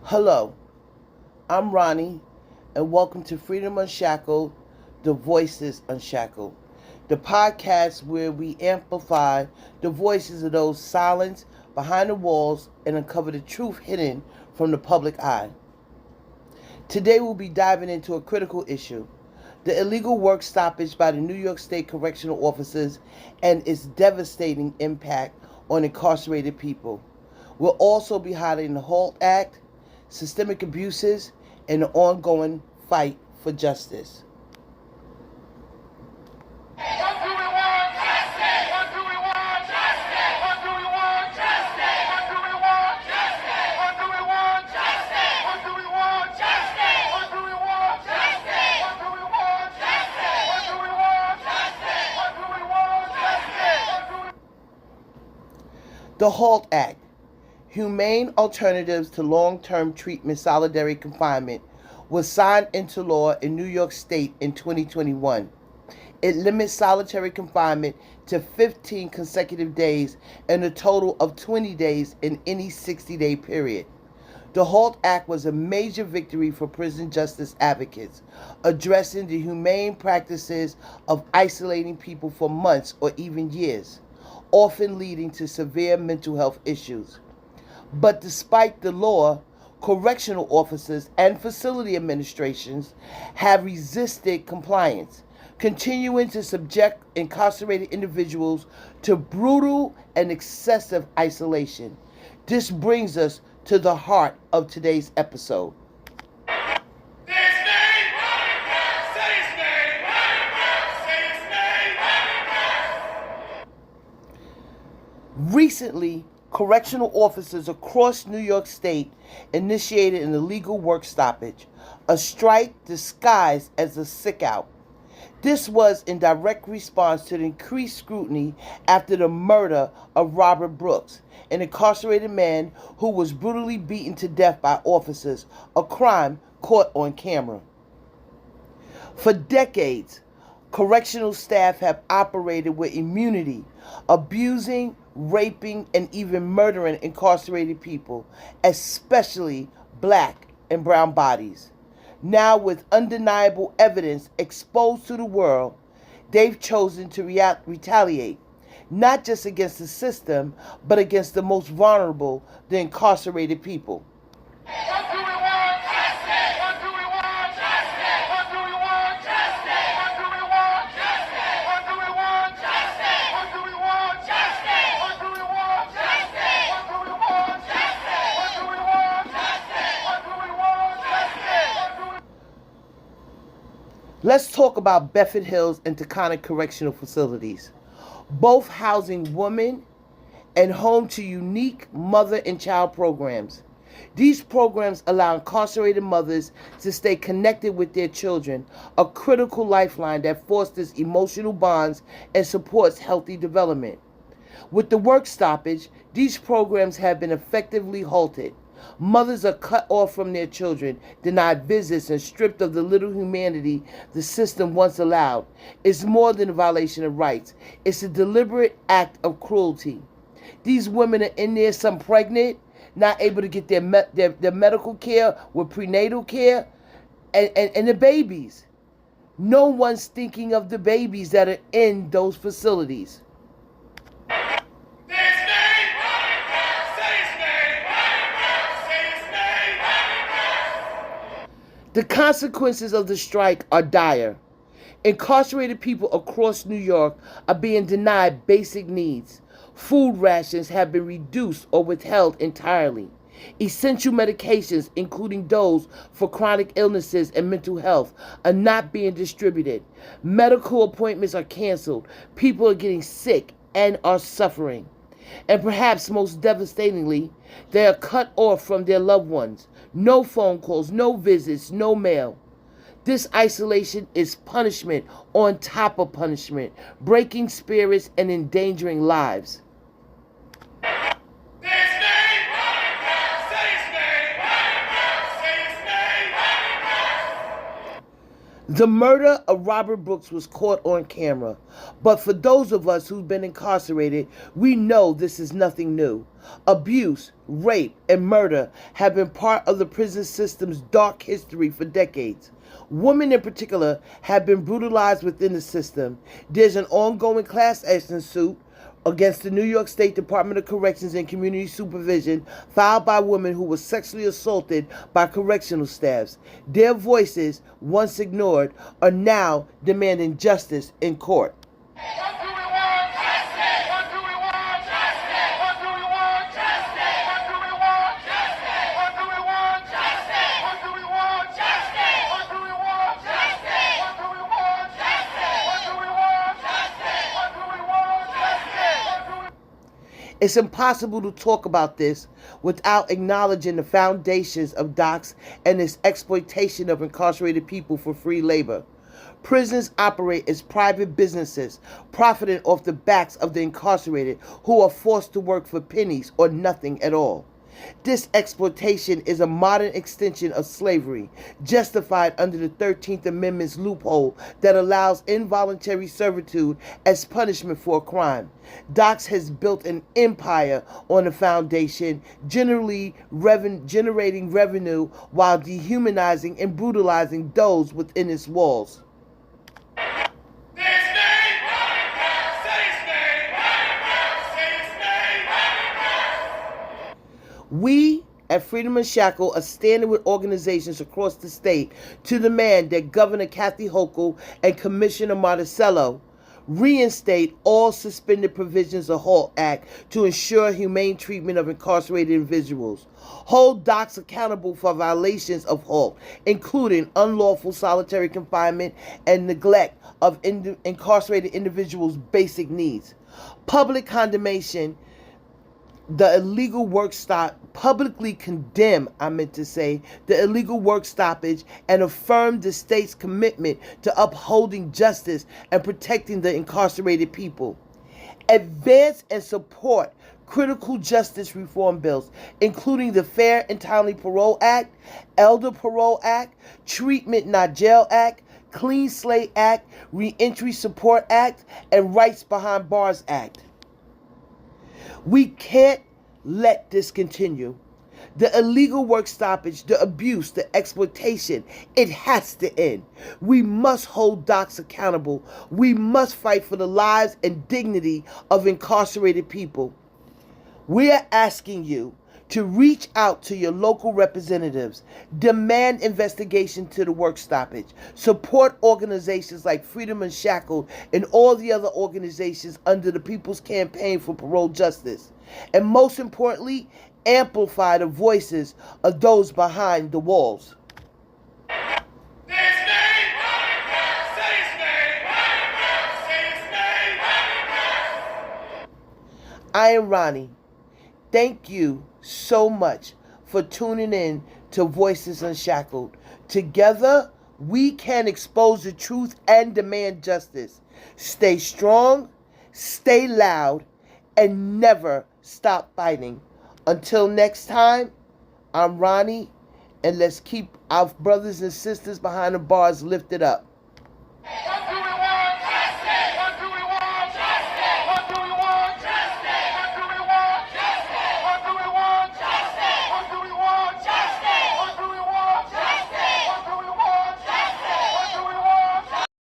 Hello, I'm Ronnie, and welcome to Freedom Unshackled, The Voices Unshackled, the podcast where we amplify the voices of those silenced behind the walls and uncover the truth hidden from the public eye. Today we'll be diving into a critical issue, the illegal work stoppage by the New York State correctional officers and its devastating impact on incarcerated people. We'll also be highlighting the HALT Act, systemic abuses, and the ongoing fight for justice. What do we want? Justice! What do we want? Justice! What do we want? Justice! What do we want? Justice! What do we want? Justice! What do we want? Justice! What do we want? Justice! What do we want? Justice! What do we want? Justice! What do we want? Justice! The HALT Act, Humane Alternatives to Long-Term Treatment Solitary Confinement, was signed into law in New York State in 2021. It limits solitary confinement to 15 consecutive days and a total of 20 days in any 60-day period. The HALT Act was a major victory for prison justice advocates, addressing the humane practices of isolating people for months or even years, often leading to severe mental health issues. But despite the law, correctional officers and facility administrations have resisted compliance, continuing to subject incarcerated individuals to brutal and excessive isolation. This brings us to the heart of today's episode. Recently, correctional officers across New York State initiated an illegal work stoppage, a strike disguised as a sick-out. This was in direct response to the increased scrutiny after the murder of Robert Brooks, an incarcerated man who was brutally beaten to death by officers, a crime caught on camera. For decades, correctional staff have operated with immunity, abusing, raping, and even murdering incarcerated people, especially black and brown bodies. Now, with undeniable evidence exposed to the world, they've chosen to retaliate, not just against the system, but against the most vulnerable, the incarcerated people. What do we want? Justice! What do we want? Justice! What do we want? Justice! What do we want? Justice! What do we want? Justice! What do we want? Justice! What do we want? Justice! What do we want? Justice! What do we want? Justice! What do we want? Justice! Let's talk about Bedford Hills and Taconic Correctional Facilities, both housing women and home to unique mother and child programs. These programs allow incarcerated mothers to stay connected with their children, a critical lifeline that fosters emotional bonds and supports healthy development. With the work stoppage, these programs have been effectively halted. Mothers are cut off from their children, denied visits, and stripped of the little humanity the system once allowed. It's more than a violation of rights. It's a deliberate act of cruelty. These women are in there, some pregnant, not able to get their medical care with prenatal care, and the babies. No one's thinking of the babies that are in those facilities. The consequences of the strike are dire. Incarcerated people across New York are being denied basic needs. Food rations have been reduced or withheld entirely. Essential medications, including those for chronic illnesses and mental health, are not being distributed. Medical appointments are canceled. People are getting sick and are suffering. And perhaps most devastatingly, they are cut off from their loved ones. No phone calls, no visits, no mail. This isolation is punishment on top of punishment, breaking spirits and endangering lives. The murder of Robert Brooks was caught on camera, But for those of us who've been incarcerated, we know this is nothing new. Abuse, rape, and murder have been part of the prison system's dark history for decades. Women in particular have been brutalized within the system. There's an ongoing class action suit against the New York State Department of Corrections and Community Supervision filed by women who were sexually assaulted by correctional staffs. Their voices, once ignored, are now demanding justice in court. What do we want? Justice. What do we want? Justice. What do we want? Justice. What do we want? Justice. What do we want? Justice. What do we want? Justice. What do we want? Justice. What do we want? Justice. What do we want? Justice. What do we want? Justice. What do we It's impossible to talk about this without acknowledging the foundations of docks and its exploitation of incarcerated people for free labor. Prisons operate as private businesses, profiting off the backs of the incarcerated who are forced to work for pennies or nothing at all. This exploitation is a modern extension of slavery, justified under the 13th Amendment's loophole that allows involuntary servitude as punishment for a crime. Docks has built an empire on the foundation, generating revenue while dehumanizing and brutalizing those within its walls. We at Freedom Unshackled are standing with organizations across the state to demand that Governor Kathy Hochul and Commissioner Marticello reinstate all suspended provisions of HALT Act to ensure humane treatment of incarcerated individuals. Hold docks accountable for violations of HALT, including unlawful solitary confinement and neglect of incarcerated individuals' basic needs. Public condemnation the illegal work stop publicly condemn, the illegal work stoppage and affirm the state's commitment to upholding justice and protecting the incarcerated people. Advance and support critical justice reform bills, including the Fair and Timely Parole Act, Elder Parole Act, Treatment Not Jail Act, Clean Slate Act, Reentry Support Act, and Rights Behind Bars Act. We can't let this continue. The illegal work stoppage, the abuse, the exploitation, it has to end. We must hold docks accountable. We must fight for the lives and dignity of incarcerated people. We are asking you to reach out to your local representatives, demand investigation to the work stoppage, support organizations like Freedom Unshackled and all the other organizations under the People's Campaign for Parole Justice, and most importantly, amplify the voices of those behind the walls. I am Ronnie. Thank you so much for tuning in to Voices Unshackled. Together, we can expose the truth and demand justice. Stay strong, stay loud, and never stop fighting. Until next time, I'm Ronnie, and let's keep our brothers and sisters behind the bars lifted up.